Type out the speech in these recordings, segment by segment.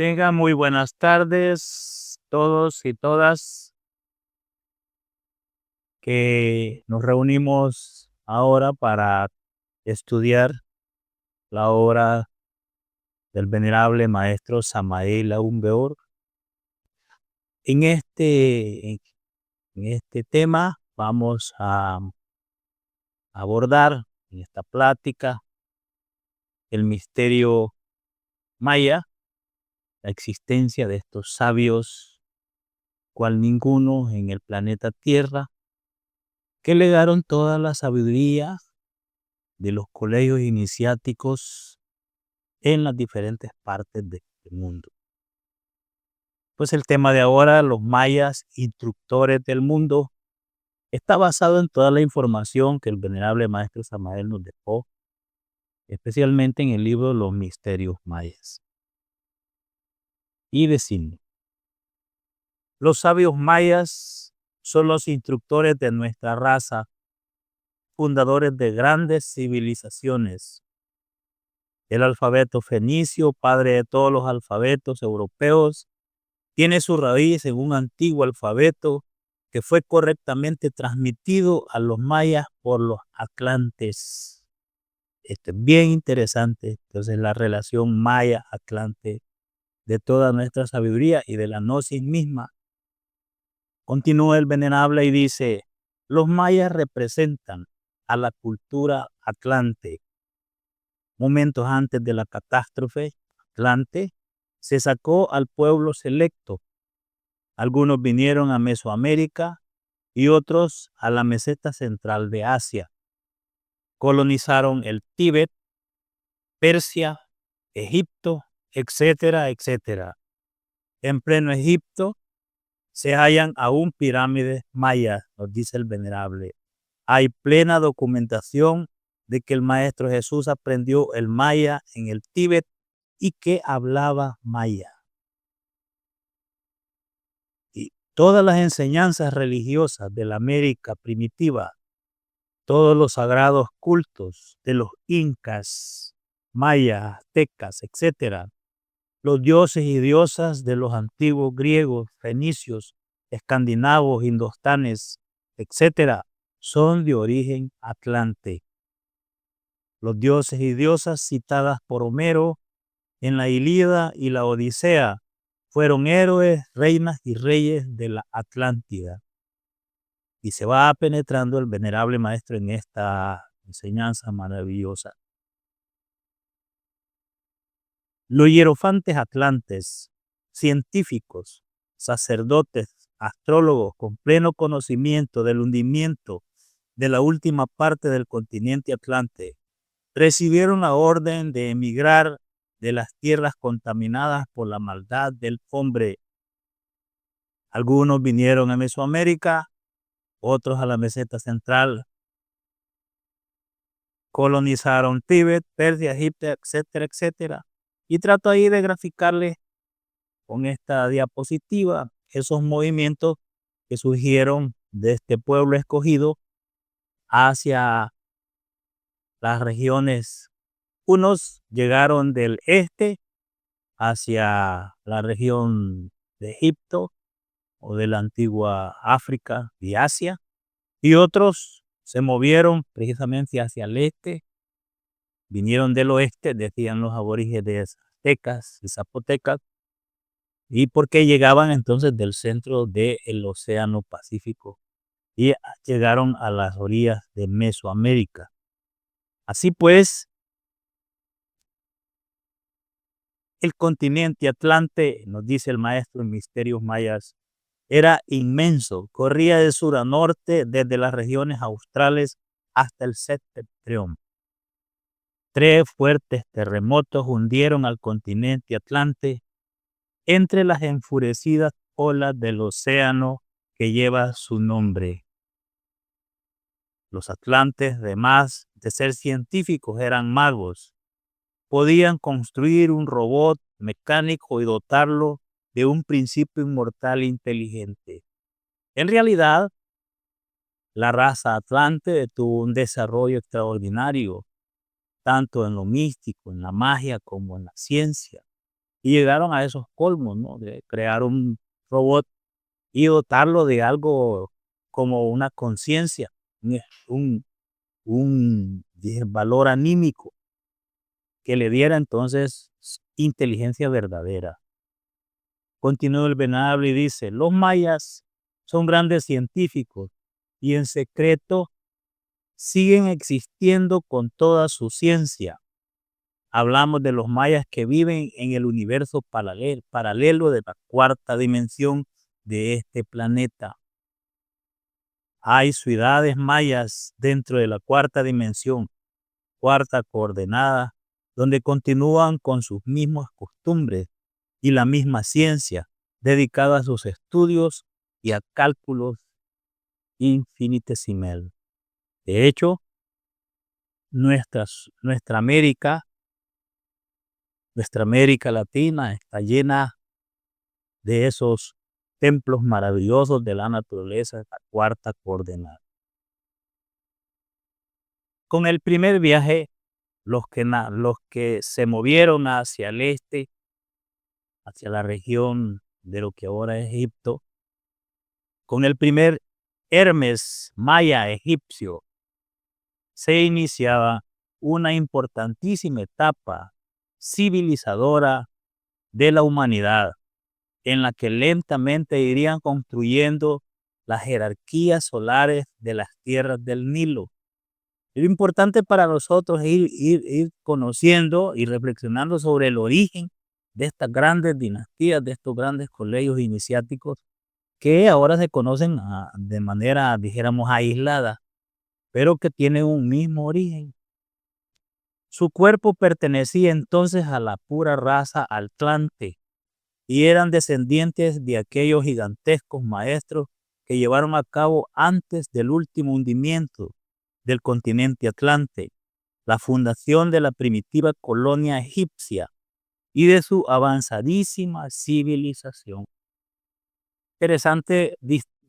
Tengan muy buenas tardes todos y todas que nos reunimos ahora para estudiar la obra del venerable maestro Samael Aun Weor. En este tema vamos a abordar en esta plática el misterio maya, la existencia de estos sabios, cual ninguno en el planeta Tierra, que legaron toda la sabiduría de los colegios iniciáticos en las diferentes partes del mundo. Pues el tema de ahora, los mayas, instructores del mundo, está basado en toda la información que el venerable maestro Samael nos dejó, especialmente en el libro Los Misterios Mayas. Y decimos, los sabios mayas son los instructores de nuestra raza, fundadores de grandes civilizaciones. El alfabeto fenicio, padre de todos los alfabetos europeos, tiene su raíz en un antiguo alfabeto que fue correctamente transmitido a los mayas por los atlantes. Esto es bien interesante. Entonces, la relación maya-atlante de toda nuestra sabiduría y de la gnosis misma. Continúa el venerable y dice, los mayas representan a la cultura atlante. Momentos antes de la catástrofe atlante, se sacó al pueblo selecto. Algunos vinieron a Mesoamérica y otros a la meseta central de Asia. Colonizaron el Tíbet, Persia, Egipto, etcétera, etcétera. En pleno Egipto se hallan aún pirámides mayas, nos dice el venerable. Hay plena documentación de que el Maestro Jesús aprendió el maya en el Tíbet y que hablaba maya. Y todas las enseñanzas religiosas de la América primitiva, todos los sagrados cultos de los incas, mayas, aztecas, etc., los dioses y diosas de los antiguos griegos, fenicios, escandinavos, indostanes, etc., son de origen atlante. Los dioses y diosas citadas por Homero en la Ilíada y la Odisea fueron héroes, reinas y reyes de la Atlántida. Y se va penetrando el venerable maestro en esta enseñanza maravillosa. Los hierofantes atlantes, científicos, sacerdotes, astrólogos con pleno conocimiento del hundimiento de la última parte del continente atlante, recibieron la orden de emigrar de las tierras contaminadas por la maldad del hombre. Algunos vinieron a Mesoamérica, otros a la meseta central, colonizaron Tíbet, Persia, Egipto, etcétera, etcétera. Y trato ahí de graficarles con esta diapositiva esos movimientos que surgieron de este pueblo escogido hacia las regiones. Unos llegaron del este hacia la región de Egipto o de la antigua África y Asia, y otros se movieron precisamente hacia el este, vinieron del oeste, decían los aborígenes aztecas y zapotecas, y porque llegaban entonces del centro del océano Pacífico y llegaron a las orillas de Mesoamérica. Así pues, el continente atlante, nos dice el maestro en Misterios Mayas, era inmenso, corría de sur a norte desde las regiones australes hasta el septentrión. 3 fuertes terremotos hundieron al continente atlante entre las enfurecidas olas del océano que lleva su nombre. Los atlantes, además de ser científicos, eran magos. Podían construir un robot mecánico y dotarlo de un principio inmortal inteligente. En realidad, la raza atlante tuvo un desarrollo extraordinario, tanto en lo místico, en la magia, como en la ciencia. y llegaron a esos colmos, ¿no? De crear un robot y dotarlo de algo como una conciencia, un valor anímico que le diera entonces inteligencia verdadera. Continúa el venerable y dice, los mayas son grandes científicos y en secreto siguen existiendo con toda su ciencia. Hablamos de los mayas que viven en el universo paralelo de la cuarta dimensión de este planeta. Hay ciudades mayas dentro de la cuarta dimensión, cuarta coordenada, donde continúan con sus mismas costumbres y la misma ciencia, dedicada a sus estudios y a cálculos infinitesimales. De hecho, nuestra América Latina está llena de esos templos maravillosos de la naturaleza, la cuarta coordenada. Con el primer viaje, los que se movieron hacia el este, hacia la región de lo que ahora es Egipto, con el primer Hermes maya egipcio, se iniciaba una importantísima etapa civilizadora de la humanidad, en la que lentamente irían construyendo las jerarquías solares de las tierras del Nilo. Lo importante para nosotros es ir conociendo y reflexionando sobre el origen de estas grandes dinastías, de estos grandes colegios iniciáticos que ahora se conocen de manera, dijéramos, aislada, pero que tienen un mismo origen. Su cuerpo pertenecía entonces a la pura raza atlante y eran descendientes de aquellos gigantescos maestros que llevaron a cabo antes del último hundimiento del continente atlante, la fundación de la primitiva colonia egipcia y de su avanzadísima civilización. Interesante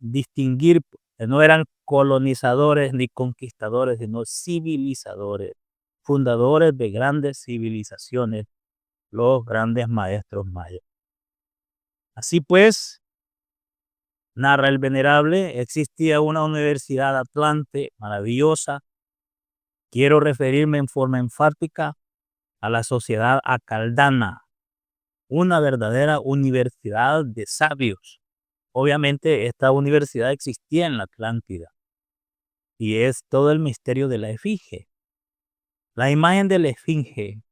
distinguir, no eran colonizadores ni conquistadores, sino civilizadores, fundadores de grandes civilizaciones, los grandes maestros mayas. Así pues, narra el venerable, existía una universidad atlante maravillosa. Quiero referirme en forma enfática a la sociedad acaldana, una verdadera universidad de sabios. Obviamente esta universidad existía en la Atlántida y es todo el misterio de la Esfinge. La imagen de la Esfinge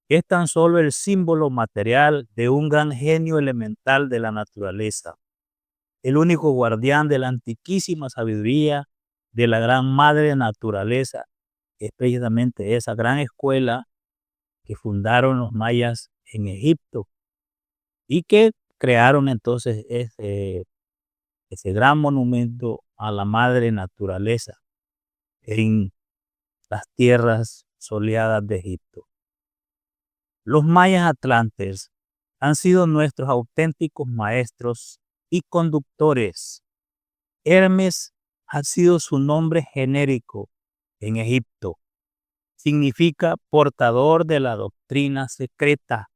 es tan solo el símbolo material de un gran genio elemental de la naturaleza, el único guardián de la antiquísima sabiduría de la gran madre naturaleza, que es precisamente esa gran escuela que fundaron los mayas en Egipto y que crearon entonces ese gran monumento a la madre naturaleza en las tierras soleadas de Egipto. Los mayas atlantes han sido nuestros auténticos maestros y conductores. Hermes ha sido su nombre genérico en Egipto. Significa portador de la doctrina secreta.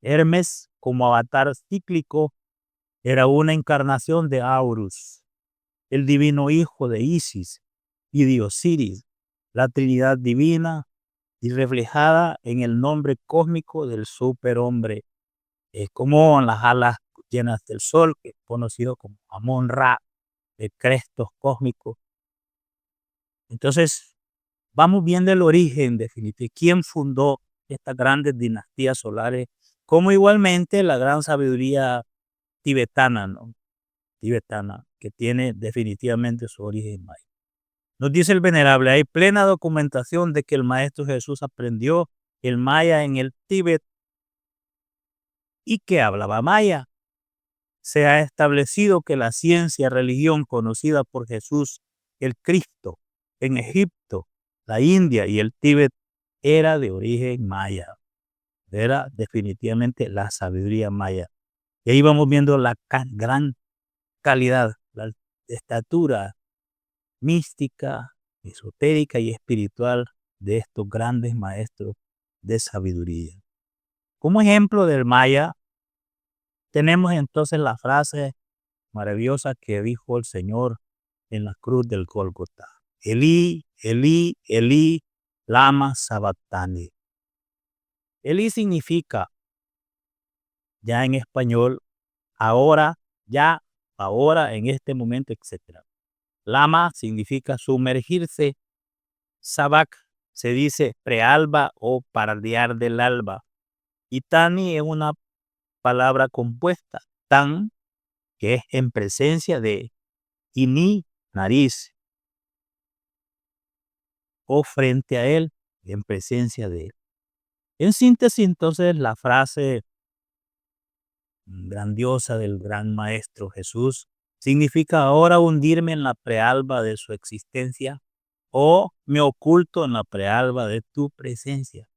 Hermes, como avatar cíclico, era una encarnación de Horus, el divino hijo de Isis y de Osiris, la Trinidad divina y reflejada en el nombre cósmico del superhombre. Es como en las alas llenas del sol, que es conocido como Amon-Ra, de crestos cósmicos. Entonces, vamos viendo el origen definitivo, quién fundó estas grandes dinastías solares, como igualmente la gran sabiduría tibetana, ¿no? Tibetana, que tiene definitivamente su origen maya. Nos dice el venerable, hay plena documentación de que el Maestro Jesús aprendió el maya en el Tíbet y que hablaba maya. Se ha establecido que la ciencia religión conocida por Jesús, el Cristo, en Egipto, la India y el Tíbet, era de origen maya. Era definitivamente la sabiduría maya. Y ahí vamos viendo la gran calidad, la estatura mística, esotérica y espiritual de estos grandes maestros de sabiduría. Como ejemplo del maya, tenemos entonces la frase maravillosa que dijo el Señor en la cruz del Gólgota. Elí, Elí, Elí, lama sabactani. Elí significa, ya en español, ahora, ya, ahora, en este momento, etc. Lama significa sumergirse. Sabac se dice prealba o pardear del alba. Y tani es una palabra compuesta. Tan, que es en presencia de, y ni, nariz, o frente a él, en presencia de él. En síntesis, entonces, la frase grandiosa del gran maestro Jesús significa ahora hundirme en la prealba de su existencia o me oculto en la prealba de tu presencia,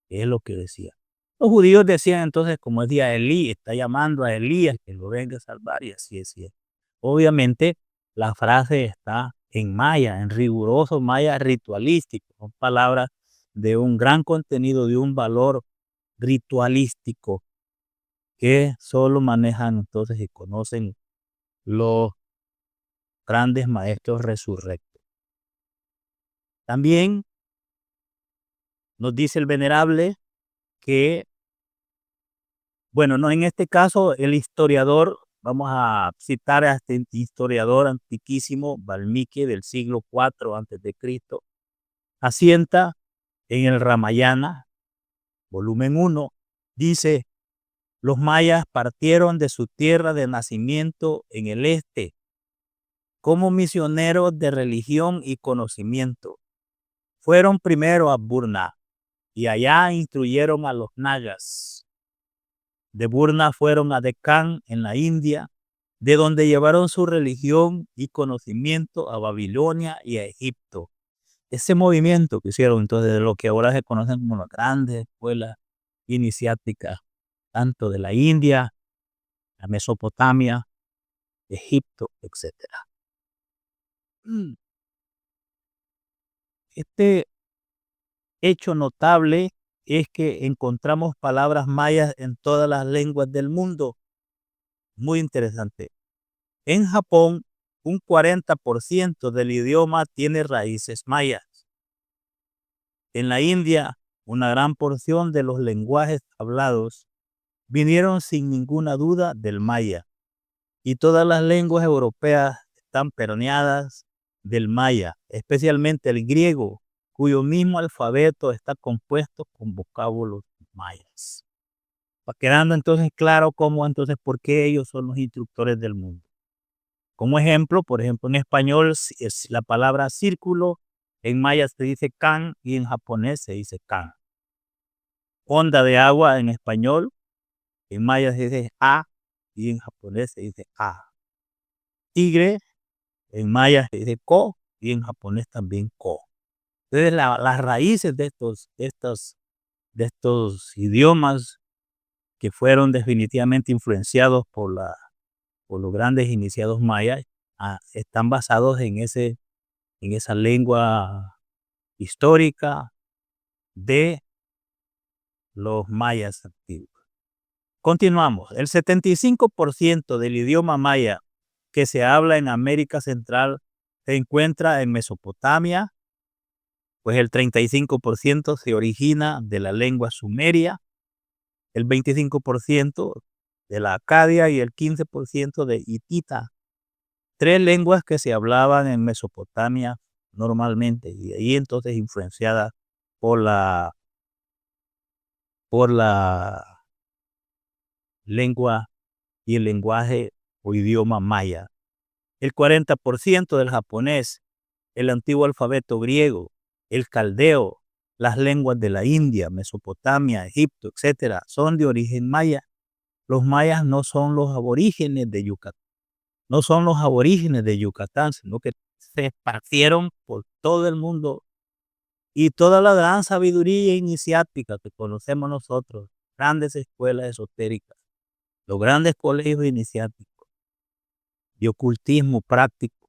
que es lo que decía. Los judíos decían entonces, como decía Elí, está llamando a Elías que lo venga a salvar, y así es. Obviamente, la frase está en maya, en riguroso maya ritualístico, son palabras de un gran contenido, de un valor ritualístico que solo manejan entonces y conocen los grandes maestros resurrectos. También nos dice el venerable que, bueno, no, en este caso el historiador, vamos a citar a este historiador antiquísimo, Valmiki, del siglo IV antes de Cristo, asienta en el Ramayana, volumen 1, dice: los mayas partieron de su tierra de nacimiento en el este como misioneros de religión y conocimiento. Fueron primero a Burna y allá instruyeron a los nagas. De Burna fueron a Decán en la India, de donde llevaron su religión y conocimiento a Babilonia y a Egipto. Ese movimiento que hicieron entonces de lo que ahora se conocen como las grandes escuelas iniciáticas, tanto de la India, la Mesopotamia, Egipto, etc. Este hecho notable es que encontramos palabras mayas en todas las lenguas del mundo. Muy interesante. En Japón, un 40% del idioma tiene raíces mayas. En la India, una gran porción de los lenguajes hablados vinieron sin ninguna duda del maya. Y todas las lenguas europeas están permeadas del maya, especialmente el griego, cuyo mismo alfabeto está compuesto con vocablos mayas. Va quedando entonces claro cómo entonces por qué ellos son los instructores del mundo. Como ejemplo, por ejemplo, en español es la palabra círculo, en maya se dice kan y en japonés se dice kan. Onda de agua en español, en maya se dice a y en japonés se dice a. Tigre, en maya se dice ko y en japonés también ko. Entonces las raíces de estos idiomas que fueron definitivamente influenciados por los grandes iniciados mayas, están basados en esa lengua histórica de los mayas antiguos. Continuamos. El 75% del idioma maya que se habla en América Central se encuentra en Mesopotamia, pues el 35% se origina de la lengua sumeria, el 25% de la acadia y el 15% de hitita. 3 lenguas que se hablaban en Mesopotamia normalmente, y de ahí entonces influenciadas por la lengua y el lenguaje o idioma maya. El 40% del japonés, el antiguo alfabeto griego, el caldeo, las lenguas de la India, Mesopotamia, Egipto, etcétera, son de origen maya. Los mayas no son los aborígenes de Yucatán. No son los aborígenes de Yucatán, sino que se esparcieron por todo el mundo, y toda la gran sabiduría iniciática que conocemos nosotros, grandes escuelas esotéricas, los grandes colegios iniciáticos y ocultismo práctico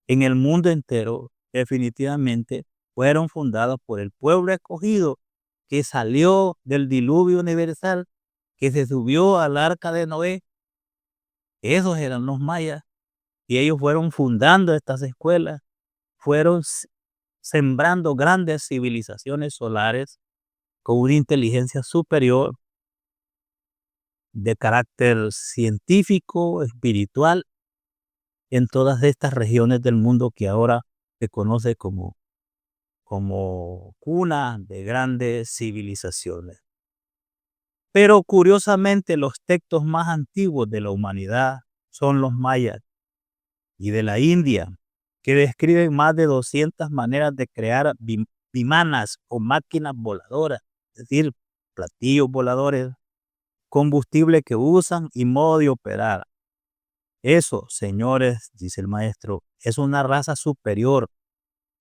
en el mundo entero, definitivamente fueron fundados por el pueblo escogido que salió del diluvio universal, que se subió al arca de Noé. Esos eran los mayas y ellos fueron fundando estas escuelas, fueron sembrando grandes civilizaciones solares con una inteligencia superior de carácter científico, espiritual, en todas estas regiones del mundo que ahora se conoce como cuna de grandes civilizaciones. Pero curiosamente los textos más antiguos de la humanidad son los mayas y de la India, que describen más de 200 maneras de crear vimanas o máquinas voladoras, es decir, platillos voladores, combustible que usan y modo de operar. Eso, señores, dice el maestro, es una raza superior,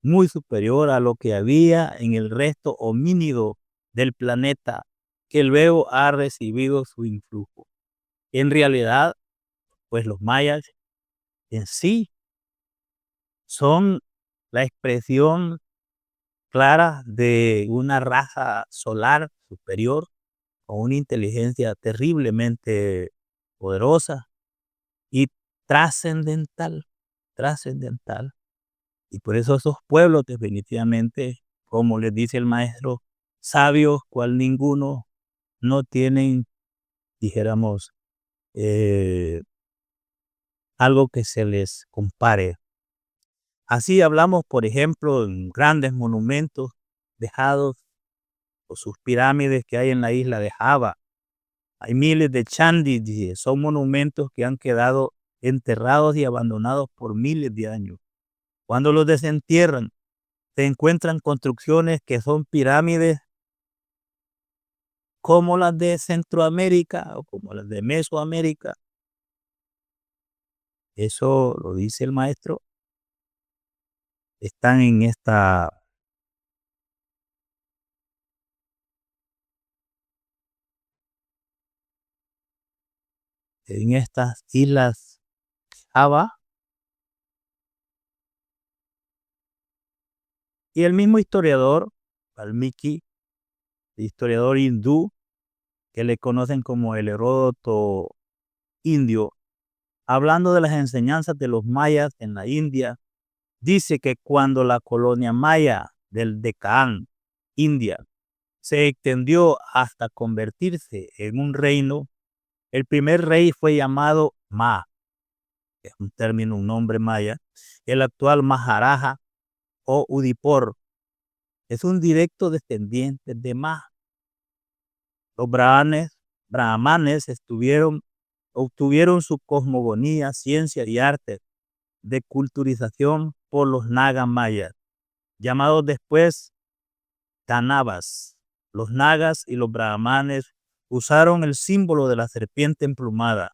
muy superior a lo que había en el resto homínido del planeta, que luego ha recibido su influjo. En realidad, pues los mayas en sí son la expresión clara de una raza solar superior con una inteligencia terriblemente poderosa y trascendental, trascendental. Y por eso esos pueblos definitivamente, como les dice el maestro, sabios cual ninguno, no tienen, dijéramos, algo que se les compare. Así hablamos, por ejemplo, en grandes monumentos dejados o sus pirámides que hay en la isla de Java. Hay miles de chandis, dice, son monumentos que han quedado enterrados y abandonados por miles de años. Cuando los desentierran, se encuentran construcciones que son pirámides como las de Centroamérica o como las de Mesoamérica. Eso lo dice el maestro. Están en estas islas Java, y el mismo historiador, Valmiki, historiador hindú, que le conocen como el Heródoto indio, hablando de las enseñanzas de los mayas en la India, dice que cuando la colonia maya del Deccan, India, se extendió hasta convertirse en un reino, el primer rey fue llamado Ma, que es un término, un nombre maya. El actual Maharaja o Udipor es un directo descendiente de Ma. Los brahmanes obtuvieron su cosmogonía, ciencia y arte de culturización por los nagas mayas, llamados después Danavas. Los nagas y los brahmanes usaron el símbolo de la serpiente emplumada,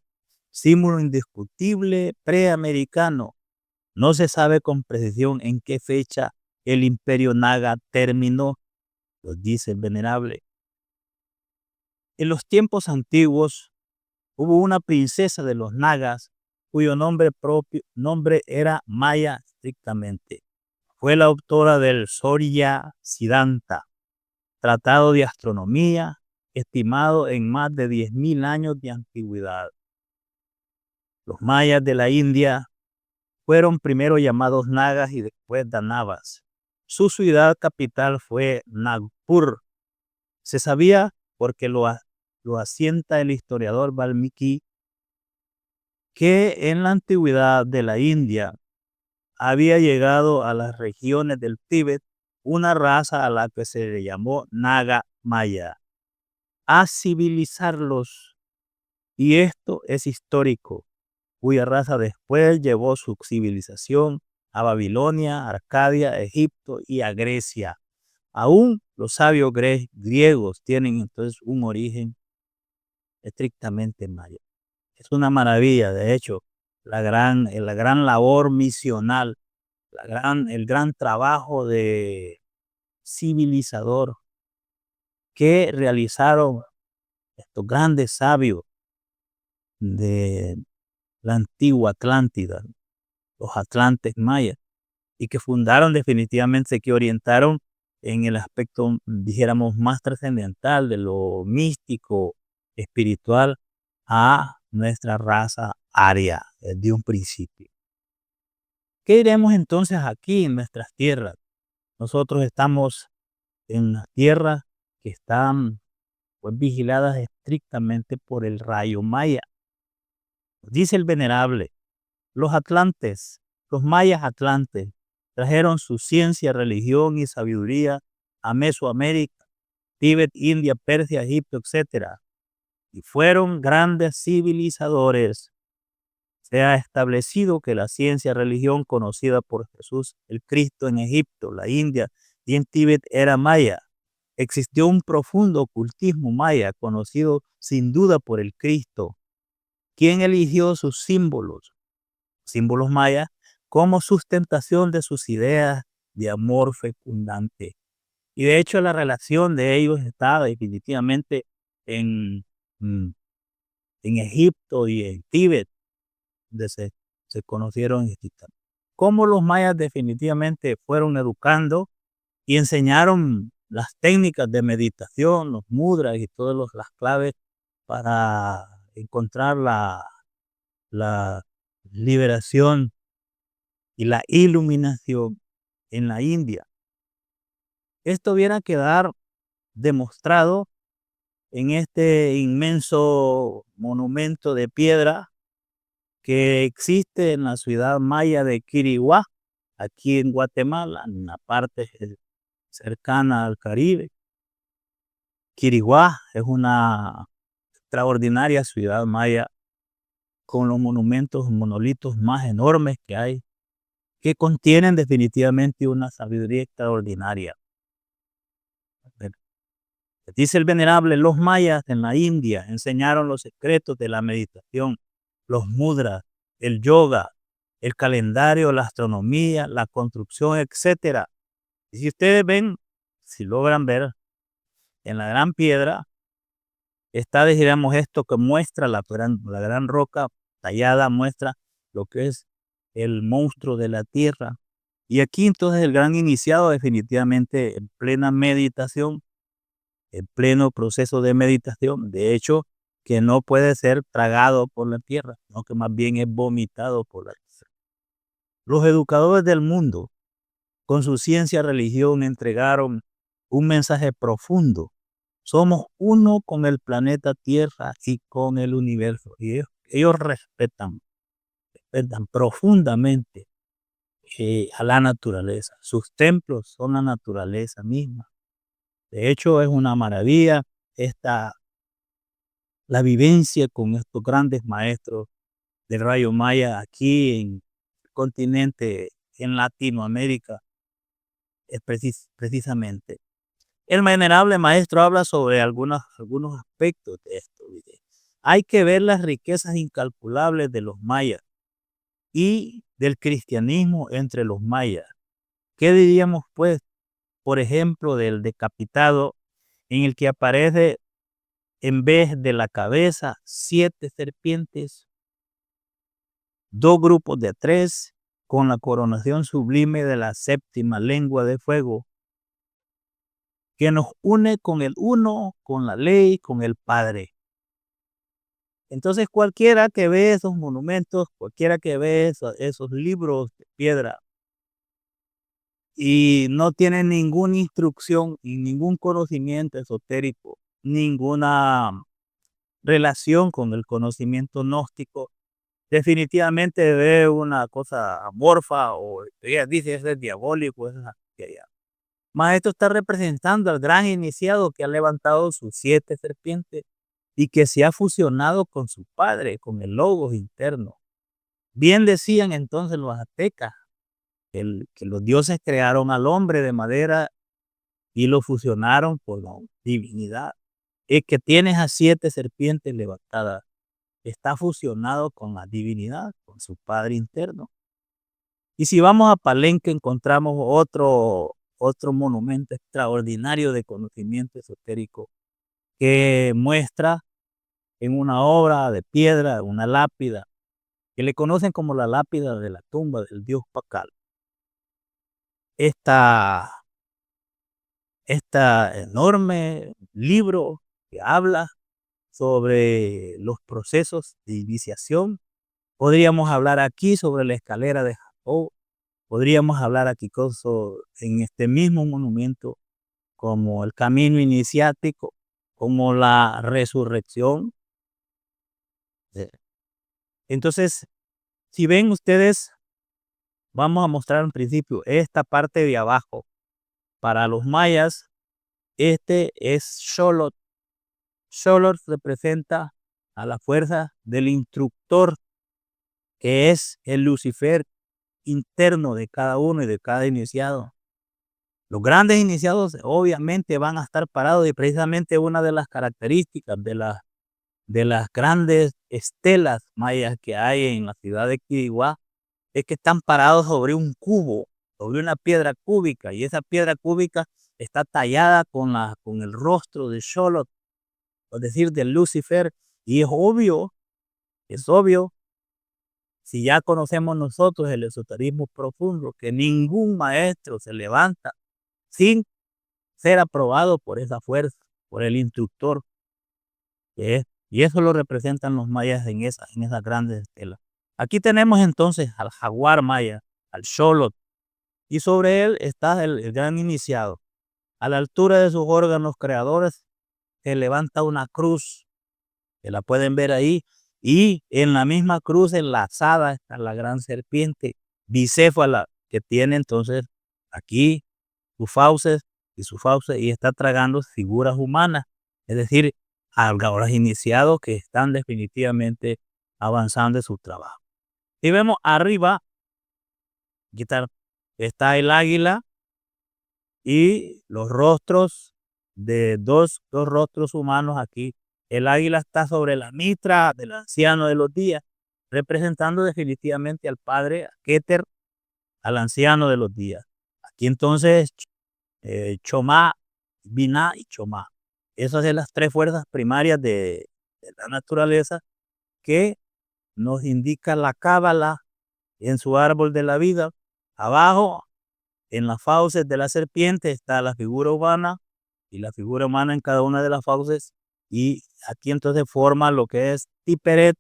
símbolo indiscutible preamericano. No se sabe con precisión en qué fecha el imperio naga terminó, lo dice el venerable. En los tiempos antiguos hubo una princesa de los nagas cuyo nombre era Maya estrictamente. Fue la autora del Sorya Siddhanta, tratado de astronomía, estimado en más de 10.000 años de antigüedad. Los mayas de la India fueron primero llamados nagas y después danavas. Su ciudad capital fue Nagpur. Se sabía, porque lo asienta el historiador Valmiki, que en la antigüedad de la India había llegado a las regiones del Tíbet una raza a la que se le llamó Naga Maya, a civilizarlos, y esto es histórico, cuya raza después llevó su civilización a Babilonia, Arcadia, Egipto y a Grecia. Aún los sabios griegos tienen entonces un origen estrictamente maya. Es una maravilla, de hecho, la gran labor misional, el gran trabajo de civilizador que realizaron estos grandes sabios de la antigua Atlántida, los atlantes mayas. y que fundaron definitivamente, que orientaron en el aspecto, dijéramos, más trascendental de lo místico, espiritual, a nuestra raza aria de un principio. ¿Qué diremos entonces aquí en nuestras tierras? Nosotros estamos en las tierras que están pues vigiladas estrictamente por el rayo maya. Dice el venerable, los atlantes, los mayas atlantes, trajeron su ciencia, religión y sabiduría a Mesoamérica, Tíbet, India, Persia, Egipto, etcétera, y fueron grandes civilizadores. Se ha establecido que la ciencia religión conocida por Jesús el Cristo en Egipto, la India y en Tíbet era maya. Existió un profundo ocultismo maya conocido sin duda por el Cristo, quien eligió sus símbolos mayas, como sustentación de sus ideas de amor fecundante. Y de hecho la relación de ellos está definitivamente en, mm, en Egipto y en Tíbet, donde se conocieron en Egipto. Cómo los mayas definitivamente fueron educando y enseñaron las técnicas de meditación, los mudras y todas las claves para encontrar la liberación y la iluminación en la India. Esto viene a quedar demostrado en este inmenso monumento de piedra que existe en la ciudad maya de Quiriguá, aquí en Guatemala, en la parte cercana al Caribe. Quiriguá es una extraordinaria ciudad maya con los monumentos, monolitos más enormes que hay, que contienen definitivamente una sabiduría extraordinaria. Dice el venerable, los mayas en la India enseñaron los secretos de la meditación, los mudras, el yoga, el calendario, la astronomía, la construcción, etcétera. Y si ustedes ven, si logran ver, en la gran piedra está, digamos, esto que muestra la gran roca tallada, muestra lo que es el monstruo de la tierra. Y aquí entonces el gran iniciado definitivamente en plena meditación, en pleno proceso de meditación, de hecho, que no puede ser tragado por la tierra, sino que más bien es vomitado por la tierra. Los educadores del mundo, con su ciencia, religión, entregaron un mensaje profundo. Somos uno con el planeta Tierra y con el universo. Y ellos respetan profundamente a la naturaleza. Sus templos son la naturaleza misma. De hecho, es una maravilla la vivencia con estos grandes maestros del rayo maya aquí en el continente, en Latinoamérica, es precisamente. El venerable maestro habla sobre algunos aspectos de esto. Dice, hay que ver las riquezas incalculables de los mayas y del cristianismo entre los mayas. ¿Qué diríamos, pues, por ejemplo, del decapitado en el que aparece en vez de la cabeza 7 serpientes, 2 grupos de 3, con la coronación sublime de la séptima lengua de fuego, que nos une con el uno, con la ley, con el Padre? Entonces cualquiera que ve esos monumentos, cualquiera que ve esos libros de piedra y no tiene ninguna instrucción y ningún conocimiento esotérico, ninguna relación con el conocimiento gnóstico, definitivamente ve una cosa amorfa o ella dice eso es diabólico, eso es aquella. Mas esto está representando al gran iniciado que ha levantado sus 7 serpientes y que se ha fusionado con su padre, con el logos interno. Bien decían entonces los aztecas que los dioses crearon al hombre de madera y lo fusionaron con la divinidad. El que tienes a 7 serpientes levantadas está fusionado con la divinidad, con su padre interno. Y si vamos a Palenque encontramos otro monumento extraordinario de conocimiento esotérico que muestra en una obra de piedra, una lápida, que le conocen como la lápida de la tumba del dios Pacal. esta, esta enorme libro que habla sobre los procesos de iniciación. Podríamos hablar aquí sobre la escalera de Jacob, podríamos hablar aquí en este mismo monumento como el camino iniciático, como la resurrección. Eh, Entonces, si ven ustedes, vamos a mostrar en principio esta parte de abajo. Para los mayas, este es Xolotl. Xolotl representa a la fuerza del instructor, que es el Lucifer interno de cada uno y de cada iniciado. Los grandes iniciados obviamente van a estar parados, y precisamente una de las características de las grandes estelas mayas que hay en la ciudad de Quiriguá es que están parados sobre un cubo, sobre una piedra cúbica, y esa piedra cúbica está tallada con el rostro de Xolotl, es decir, de Lucifer, y es obvio, si ya conocemos nosotros el esoterismo profundo, que ningún maestro se levanta sin ser aprobado por esa fuerza, por el instructor que es, y eso lo representan los mayas en esas grandes estelas. Aquí tenemos entonces al jaguar maya, al Xolotl, y sobre él está el gran iniciado. A la altura de sus órganos creadores se levanta una cruz, que la pueden ver ahí, y en la misma cruz enlazada está la gran serpiente bicéfala, que tiene entonces aquí sus fauces y está tragando figuras humanas, es decir, ahora iniciados que están definitivamente avanzando en su trabajo. Y vemos arriba, aquí está el águila y los rostros de dos rostros humanos aquí. El águila está sobre la mitra del anciano de los días, representando definitivamente al padre, a Keter, al anciano de los días. Aquí entonces Chomá, Binah y Chomá. Esas son las tres fuerzas primarias de la naturaleza que nos indica la cábala en su árbol de la vida. Abajo, en las fauces de la serpiente, está la figura humana, y la figura humana en cada una de las fauces. Y aquí entonces forma lo que es Tiperet,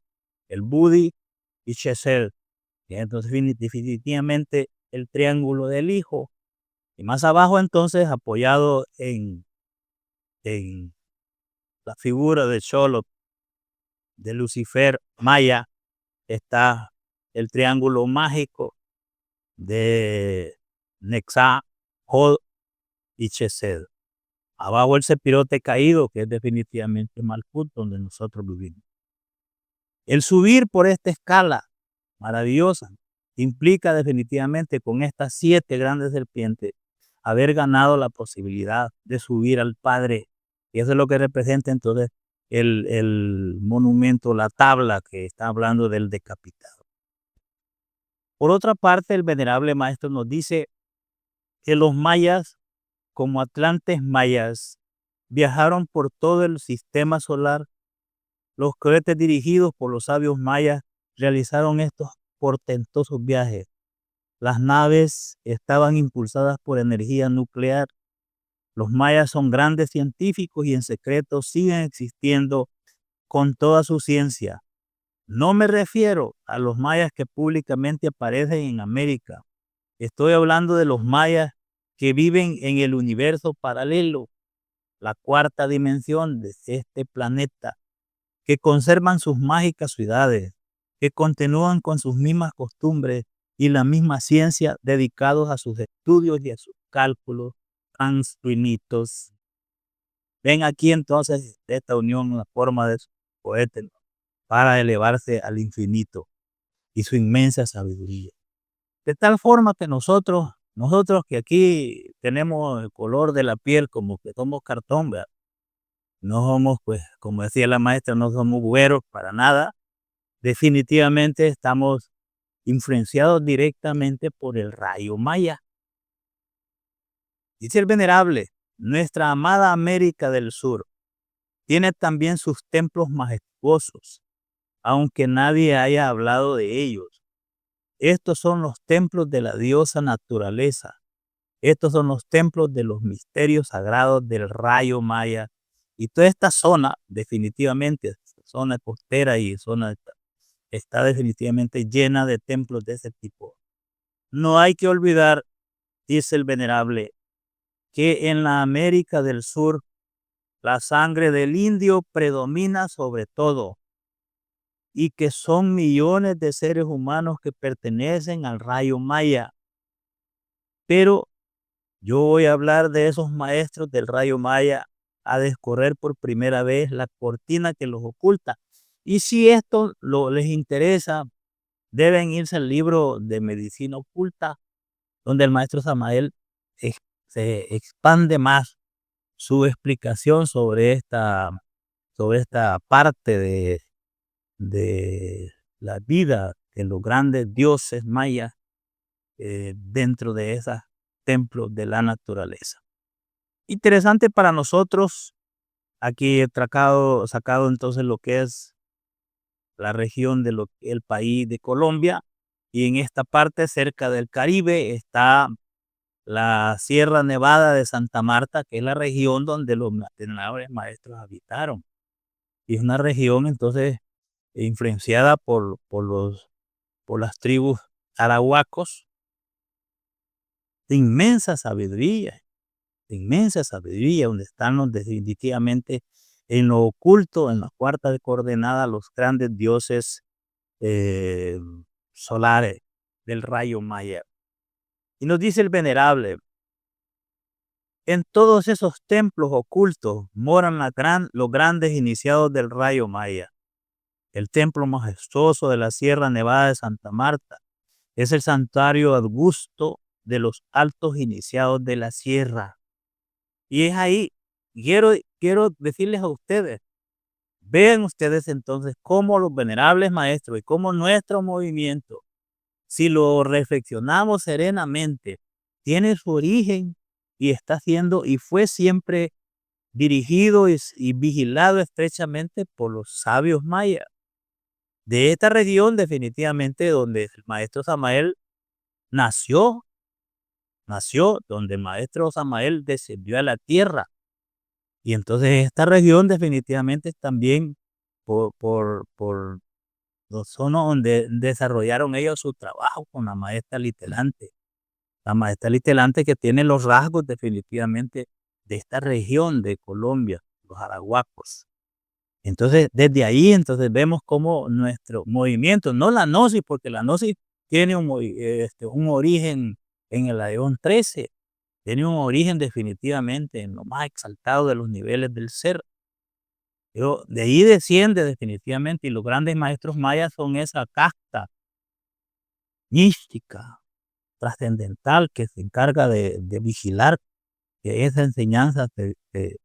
el Budi y Chesed. Y entonces definitivamente el triángulo del hijo. Y más abajo entonces, apoyado en la figura de Xolotl, de Lucifer maya, está el triángulo mágico de Nexá, Hod y Chesed. Abajo el cepirote caído, que es definitivamente Malkut, donde nosotros vivimos. El subir por esta escala maravillosa implica definitivamente con estas 7 grandes serpientes haber ganado la posibilidad de subir al Padre. Y eso es lo que representa entonces el monumento, la tabla que está hablando del decapitado. Por otra parte, el venerable maestro nos dice que los mayas, como atlantes mayas, viajaron por todo el sistema solar. Los cohetes dirigidos por los sabios mayas realizaron estos portentosos viajes. Las naves estaban impulsadas por energía nuclear. Los mayas son grandes científicos y en secreto siguen existiendo con toda su ciencia. No me refiero a los mayas que públicamente aparecen en América. Estoy hablando de los mayas que viven en el universo paralelo, la cuarta dimensión de este planeta, que conservan sus mágicas ciudades, que continúan con sus mismas costumbres y la misma ciencia, dedicados a sus estudios y a sus cálculos infinitos. Ven aquí entonces esta unión, la forma de su cohete, ¿no?, para elevarse al infinito y su inmensa sabiduría. De tal forma que nosotros que aquí tenemos el color de la piel como que somos cartón, ¿verdad? No somos, pues, como decía la maestra, no somos güeros para nada. Definitivamente estamos influenciados directamente por el rayo maya. Dice el venerable, nuestra amada América del Sur tiene también sus templos majestuosos, aunque nadie haya hablado de ellos. Estos son los templos de la diosa naturaleza, Estos son los templos de los misterios sagrados del rayo maya. Y toda esta zona, definitivamente, zona costera y zona está definitivamente llena de templos de ese tipo. No hay que olvidar, dice el venerable, que en la América del Sur la sangre del indio predomina sobre todo y que son millones de seres humanos que pertenecen al rayo maya. Pero yo voy a hablar de esos maestros del rayo maya a descorrer por primera vez la cortina que los oculta. Y si esto les interesa, deben irse al libro de Medicina Oculta, donde el maestro Samael se expande más su explicación sobre esta parte de la vida de los grandes dioses mayas dentro de esos templos de la naturaleza. Interesante para nosotros, aquí he sacado entonces lo que es la región el país de Colombia, y en esta parte cerca del Caribe está la Sierra Nevada de Santa Marta, que es la región donde los veneradores maestros habitaron. Y es una región entonces influenciada por las tribus arahuacos de inmensa sabiduría, donde están definitivamente en lo oculto, en la cuarta de coordenada, los grandes dioses eh, solares del rayo maya. Y nos dice el venerable, en todos esos templos ocultos moran los grandes iniciados del rayo maya. El templo majestuoso de la Sierra Nevada de Santa Marta es el santuario augusto de los altos iniciados de la sierra. Y es ahí, quiero decirles a ustedes, vean ustedes entonces cómo los venerables maestros y cómo nuestro movimiento, si lo reflexionamos serenamente, tiene su origen y está siendo y fue siempre dirigido y vigilado estrechamente por los sabios mayas. De esta región definitivamente donde el maestro Samael nació, donde el maestro Samael descendió a la tierra. Y entonces esta región definitivamente también por los zonas donde desarrollaron ellos su trabajo con la maestra Litelante. La maestra Litelante que tiene los rasgos definitivamente de esta región de Colombia, los arahuacos. Entonces, desde ahí, entonces vemos cómo nuestro movimiento, no la gnosis, porque la gnosis tiene un origen en el León 13, tiene un origen definitivamente en lo más exaltado de los niveles del ser. Pero de ahí desciende definitivamente, y los grandes maestros mayas son esa casta mística, trascendental, que se encarga de vigilar que esa enseñanza se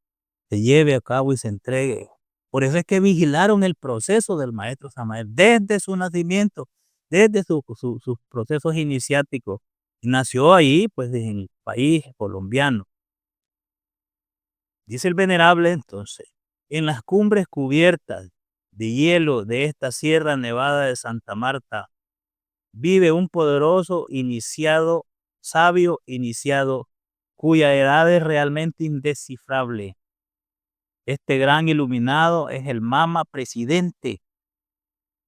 lleve a cabo y se entregue. Por eso es que vigilaron el proceso del maestro Samael desde su nacimiento, desde sus procesos iniciáticos. Nació ahí, pues, en el país colombiano. Dice el venerable entonces, en las cumbres cubiertas de hielo de esta Sierra Nevada de Santa Marta, vive un poderoso iniciado, sabio iniciado, cuya edad es realmente indescifrable. Este gran iluminado es el mama presidente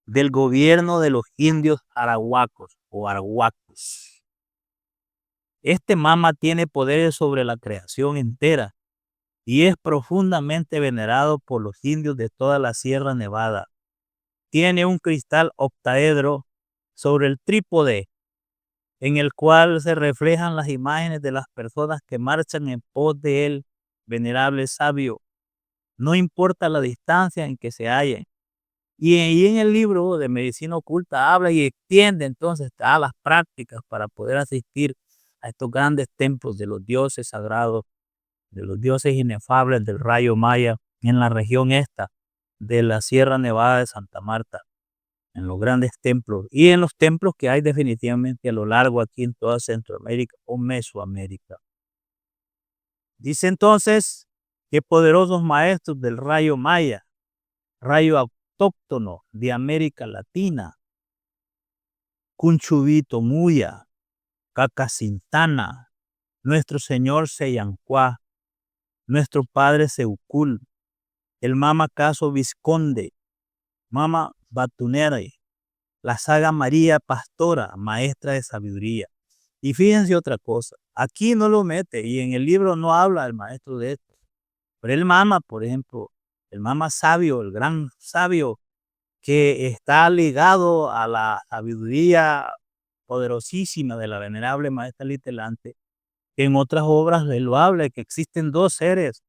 del gobierno de los indios arahuacos o arhuacos. Este mama tiene poderes sobre la creación entera y es profundamente venerado por los indios de toda la Sierra Nevada. Tiene un cristal octaedro sobre el trípode en el cual se reflejan las imágenes de las personas que marchan en pos de él, venerable sabio. No importa la distancia en que se hallen. Y ahí en el libro de Medicina Oculta habla y extiende entonces a las prácticas para poder asistir a estos grandes templos de los dioses sagrados, de los dioses inefables del rayo maya en la región esta de la Sierra Nevada de Santa Marta, en los grandes templos y en los templos que hay definitivamente a lo largo aquí en toda Centroamérica o Mesoamérica. Dice entonces que poderosos maestros del rayo maya, rayo autóctono de América Latina, Cunchubito Muya, Cacacintana, nuestro señor Seyancuá, nuestro padre Seucul, el Mama Caso Visconde, Mama Batunere, la saga María Pastora, maestra de sabiduría. Y fíjense otra cosa, aquí no lo mete y en el libro no habla el maestro de esto, pero el Mama, por ejemplo, el Mama sabio, el gran sabio que está ligado a la sabiduría poderosísima de la venerable maestra Litelante, que en otras obras él lo habla, que existen dos seres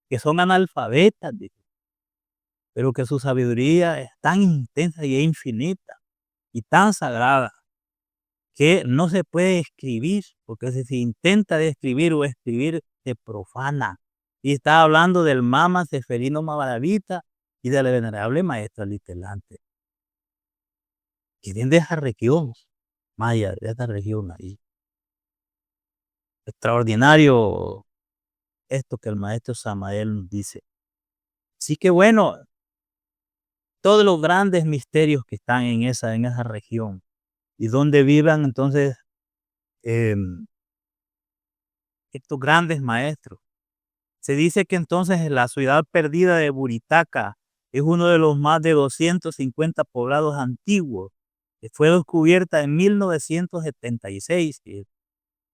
que son analfabetas, dice, pero que su sabiduría es tan intensa y es infinita y tan sagrada que no se puede escribir, porque si se intenta describir o escribir, se profana. Y está hablando del Mama Seferino Maravita y de la venerable maestra Litelante, que viene de esa región maya, de esa región ahí. Extraordinario esto que el maestro Samael nos dice. Así que bueno, todos los grandes misterios que están en esa región y donde vivan entonces em, estos grandes maestros. Se dice que entonces la ciudad perdida de Buritaca es uno de los más de 250 poblados antiguos que fue descubierta en 1976.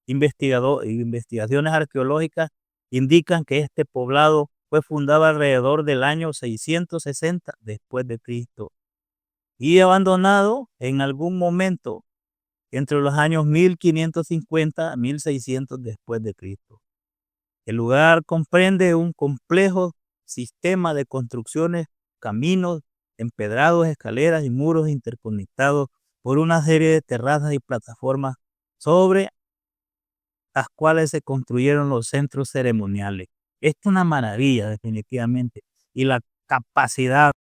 Investigaciones arqueológicas indican que este poblado fue fundado alrededor del año 660 después de Cristo y abandonado en algún momento entre los años 1550 a 1600 después de Cristo. El lugar comprende un complejo sistema de construcciones, caminos, empedrados, escaleras y muros interconectados por una serie de terrazas y plataformas sobre las cuales se construyeron los centros ceremoniales. Esto es una maravilla, definitivamente. Y la capacidad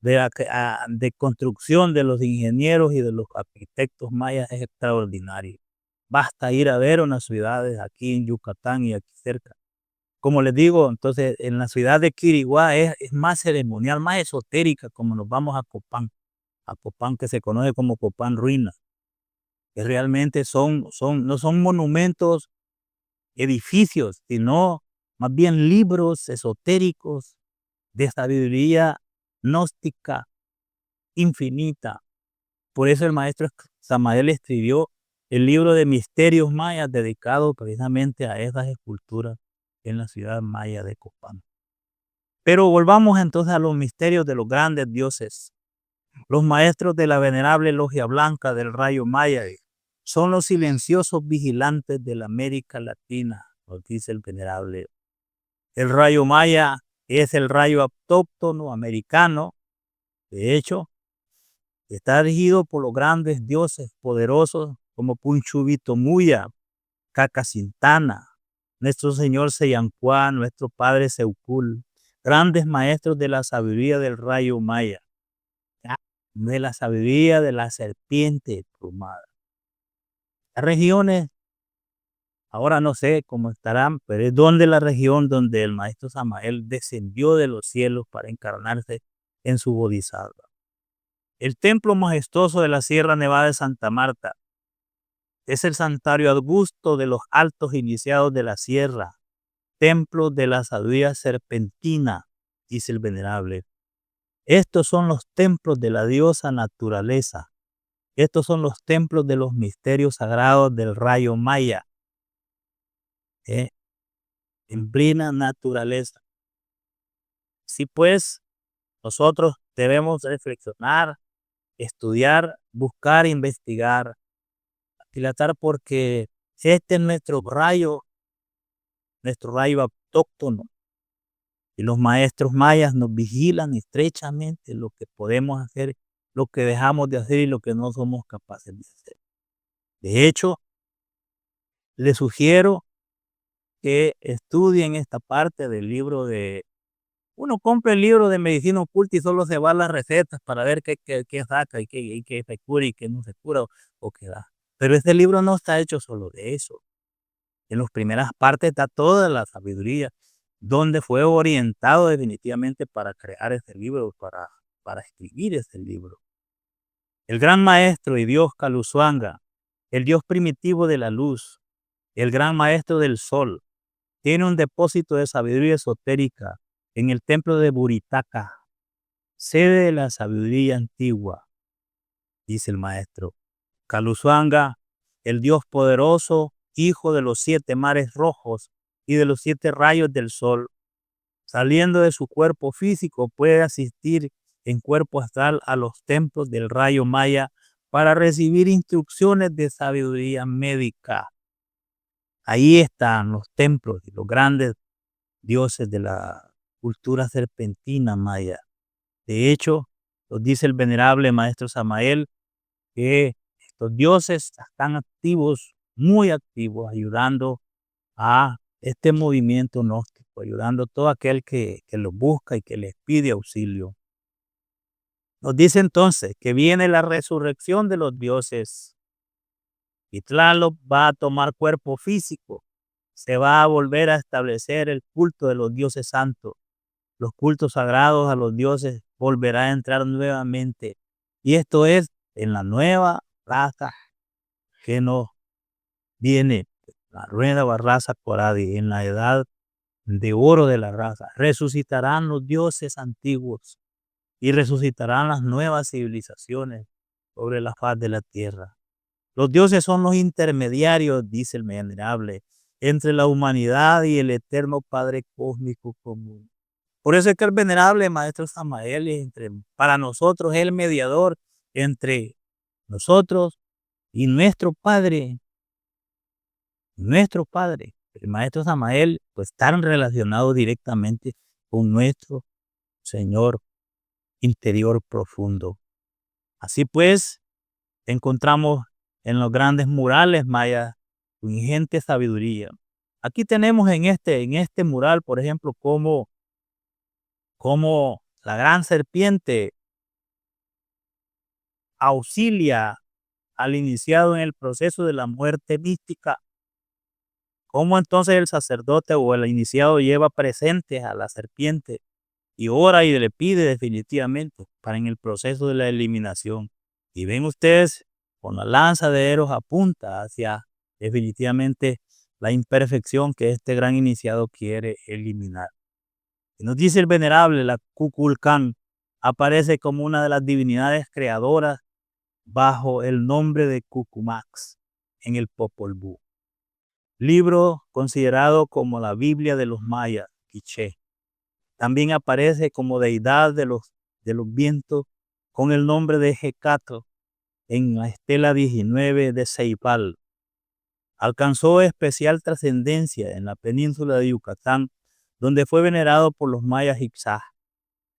de construcción de los ingenieros y de los arquitectos mayas es extraordinaria. Basta ir a ver unas ciudades aquí en Yucatán y aquí cerca. Como les digo, entonces en la ciudad de Quiriguá es más ceremonial, más esotérica, como nos vamos a Copán que se conoce como Copán Ruina, que realmente no son monumentos, edificios, sino más bien libros esotéricos de sabiduría gnóstica infinita. Por eso el maestro Samael escribió el libro de Misterios Mayas dedicado precisamente a esas esculturas en la ciudad maya de Copán. Pero volvamos entonces a los misterios de los grandes dioses. Los maestros de la venerable logia blanca del rayo maya son los silenciosos vigilantes de la América Latina, nos dice el venerable. El rayo maya es el rayo autóctono americano. De hecho, está regido por los grandes dioses poderosos como Punchubito Muya, Cacacintana, nuestro señor Seyancuá, nuestro padre Seucul, grandes maestros de la sabiduría del rayo maya, de la sabiduría de la serpiente plumada. Las regiones, ahora no sé cómo estarán, pero es donde la región donde el maestro Samael descendió de los cielos para encarnarse en su bodhisattva. El templo majestuoso de la Sierra Nevada de Santa Marta es el santuario augusto de los altos iniciados de la sierra, templo de la sabiduría serpentina, dice el venerable. Estos son los templos de la diosa naturaleza. Estos son los templos de los misterios sagrados del rayo maya. En plena naturaleza. Sí, pues, nosotros debemos reflexionar, estudiar, buscar, investigar, dilatar, porque este es nuestro rayo autóctono. Y los maestros mayas nos vigilan estrechamente lo que podemos hacer, lo que dejamos de hacer y lo que no somos capaces de hacer. De hecho, les sugiero que estudien esta parte del libro de... Uno compra el libro de medicina oculta y solo se va a las recetas para ver qué saca y qué se cura y qué no se cura o qué da. Pero este libro no está hecho solo de eso. En las primeras partes está toda la sabiduría, donde fue orientado definitivamente para crear este libro, para escribir este libro. El gran maestro y Dios Caluzuanga, el Dios primitivo de la luz, el gran maestro del sol, tiene un depósito de sabiduría esotérica en el templo de Buritaca, sede de la sabiduría antigua, dice el maestro. Kalusuanga, el Dios poderoso, hijo de los 7 mares rojos y de los 7 rayos del sol, saliendo de su cuerpo físico, puede asistir en cuerpo astral a los templos del rayo maya para recibir instrucciones de sabiduría médica. Ahí están los templos y los grandes dioses de la cultura serpentina maya. De hecho, nos dice el venerable maestro Samael que estos dioses están activos, muy activos, ayudando a este movimiento gnóstico, ayudando a todo aquel que los busca y que les pide auxilio. Nos dice entonces que viene la resurrección de los dioses y Tlaloc va a tomar cuerpo físico. Se va a volver a establecer el culto de los dioses santos. Los cultos sagrados a los dioses volverá a entrar nuevamente. Y esto es en la nueva raza que nos viene, la nueva raza Coradi, en la edad de oro de la raza. Resucitarán los dioses antiguos y resucitarán las nuevas civilizaciones sobre la faz de la tierra. Los dioses son los intermediarios, dice el venerable, entre la humanidad y el eterno Padre cósmico común. Por eso es que el venerable maestro Samael para nosotros es el mediador entre nosotros y nuestro Padre. Nuestro Padre, el maestro Samael, pues están relacionados directamente con nuestro Señor interior profundo. Así pues, encontramos en los grandes murales mayas ingente sabiduría. Aquí tenemos en este mural, por ejemplo, como la gran serpiente auxilia al iniciado en el proceso de la muerte mística. Cómo entonces el sacerdote o el iniciado lleva presente a la serpiente y ora y le pide definitivamente para en el proceso de la eliminación. Y ven ustedes, con la lanza de Eros apunta hacia definitivamente la imperfección que este gran iniciado quiere eliminar. Y nos dice el venerable, la Kukulcán aparece como una de las divinidades creadoras bajo el nombre de Cucumax en el Popol Vuh, libro considerado como la Biblia de los mayas, Quiché. También aparece como deidad de los vientos con el nombre de Hecato en la estela 19 de Ceipal. Alcanzó especial trascendencia en la península de Yucatán, donde fue venerado por los mayas Ixá,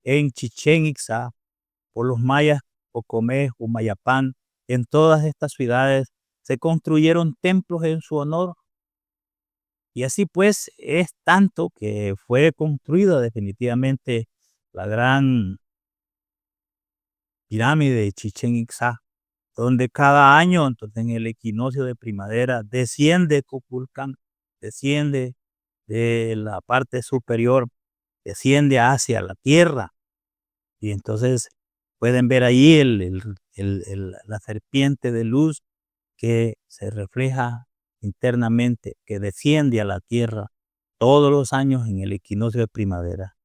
en Chichén Itzá, por los mayas Ocomé, Humayapán. En todas estas ciudades se construyeron templos en su honor. Y así pues es tanto que fue construida definitivamente la gran pirámide de Chichén Itzá, donde cada año, entonces en el equinoccio de primavera, desciende Kukulcán, desciende de la parte superior, desciende hacia la tierra. Y entonces pueden ver ahí la serpiente de luz que se refleja internamente, que desciende a la tierra todos los años en el equinoccio de primavera,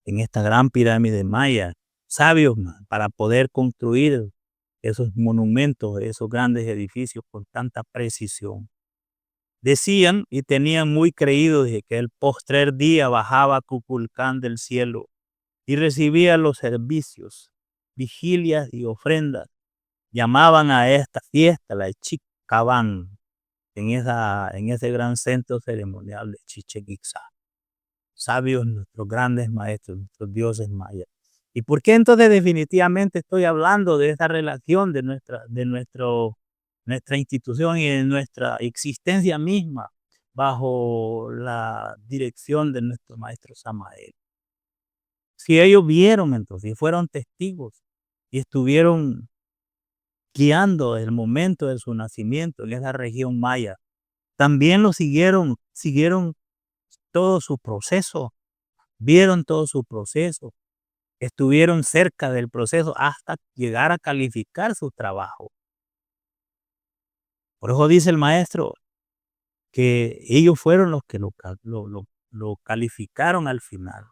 en esta gran pirámide maya, sabios para poder construir esos monumentos, esos grandes edificios con tanta precisión. Decían y tenían muy creído de que el postrer día bajaba Kukulcán del cielo y recibía los servicios, vigilias y ofrendas. Llamaban a esta fiesta la Chicabán, en ese gran centro ceremonial de Chichén Itzá. Sabios, nuestros grandes maestros, nuestros dioses mayas. ¿Y por qué entonces definitivamente estoy hablando de esa relación de nuestra institución y de nuestra existencia misma bajo la dirección de nuestro maestro Samael? Si ellos vieron entonces y fueron testigos y estuvieron guiando el momento de su nacimiento en esa región maya, también lo siguieron todo su proceso, vieron todo su proceso, estuvieron cerca del proceso hasta llegar a calificar su trabajo. Por eso dice el maestro que ellos fueron los que lo calificaron al final.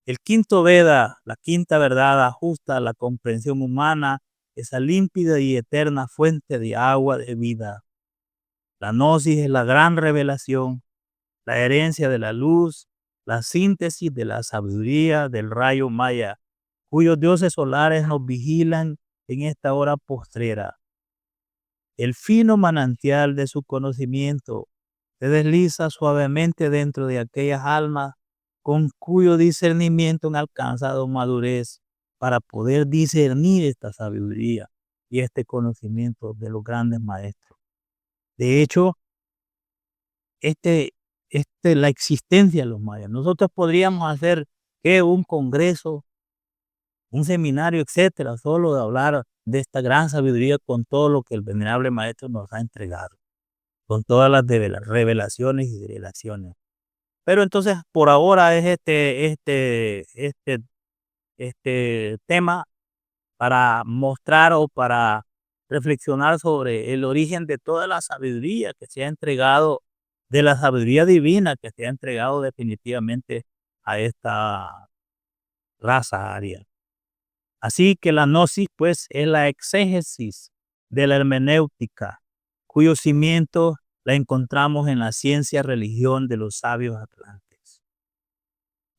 El quinto Veda, la quinta verdad, ajusta la comprensión humana, esa límpida y eterna fuente de agua de vida. La gnosis es la gran revelación, la herencia de la luz, la síntesis de la sabiduría del rayo maya, cuyos dioses solares nos vigilan en esta hora postrera. El fino manantial de su conocimiento se desliza suavemente dentro de aquellas almas con cuyo discernimiento han alcanzado madurez para poder discernir esta sabiduría y este conocimiento de los grandes maestros. De hecho, la existencia de los mayas. Nosotros podríamos hacer un congreso, un seminario, etcétera, solo de hablar de esta gran sabiduría con todo lo que el venerable maestro nos ha entregado, con todas las revelaciones y revelaciones. Pero entonces, por ahora es este tema para mostrar o para reflexionar sobre el origen de toda la sabiduría que se ha entregado, de la sabiduría divina que se ha entregado definitivamente a esta raza aria. Así que la gnosis, pues, es la exégesis de la hermenéutica, cuyo cimiento la encontramos en la ciencia religión de los sabios atlantes.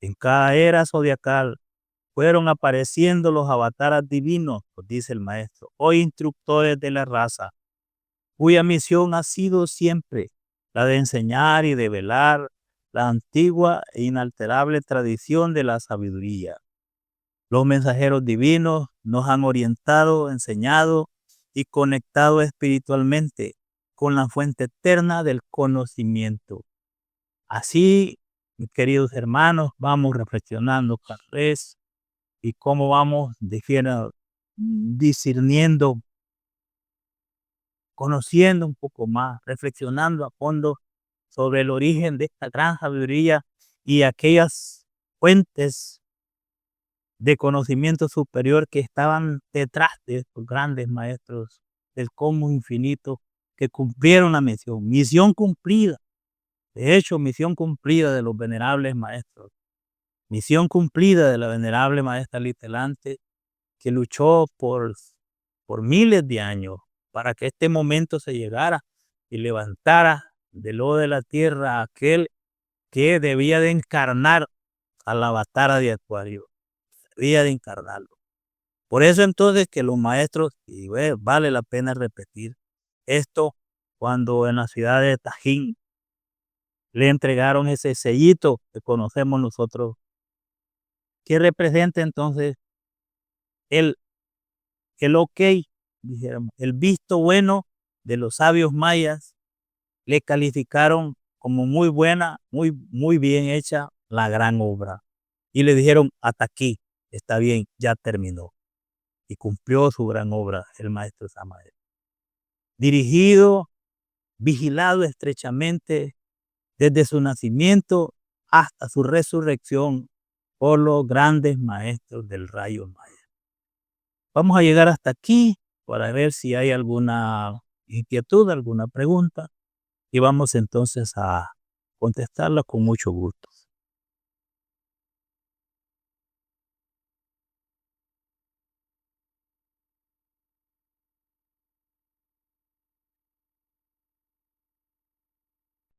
En cada era zodiacal fueron apareciendo los avatares divinos, nos dice el maestro, o instructores de la raza, cuya misión ha sido siempre la de enseñar y de velar la antigua e inalterable tradición de la sabiduría. Los mensajeros divinos nos han orientado, enseñado y conectado espiritualmente con la fuente eterna del conocimiento. Así, mis queridos hermanos, vamos reflexionando cada vez y cómo vamos discerniendo, conociendo un poco más, reflexionando a fondo sobre el origen de esta gran sabiduría y aquellas fuentes de conocimiento superior que estaban detrás de estos grandes maestros del cosmos infinito que cumplieron la misión cumplida. De hecho, misión cumplida de los venerables maestros, misión cumplida de la venerable maestra Litelante, que luchó por miles de años para que este momento se llegara y levantara del lodo de la tierra a aquel que debía de encarnar al avatar de Acuario. Debía de encarnarlo. Por eso entonces que los maestros, y vale la pena repetir esto, cuando en la ciudad de Tajín le entregaron ese sellito que conocemos nosotros, que representa entonces el ok, dijéramos, el visto bueno de los sabios mayas, le calificaron como muy buena, muy bien hecha la gran obra. Y le dijeron, hasta aquí, está bien, ya terminó. Y cumplió su gran obra el maestro Samael. Dirigido, vigilado estrechamente desde su nacimiento hasta su resurrección por los grandes maestros del rayo maya. Vamos a llegar hasta aquí para ver si hay alguna inquietud, alguna pregunta, y vamos entonces a contestarla con mucho gusto.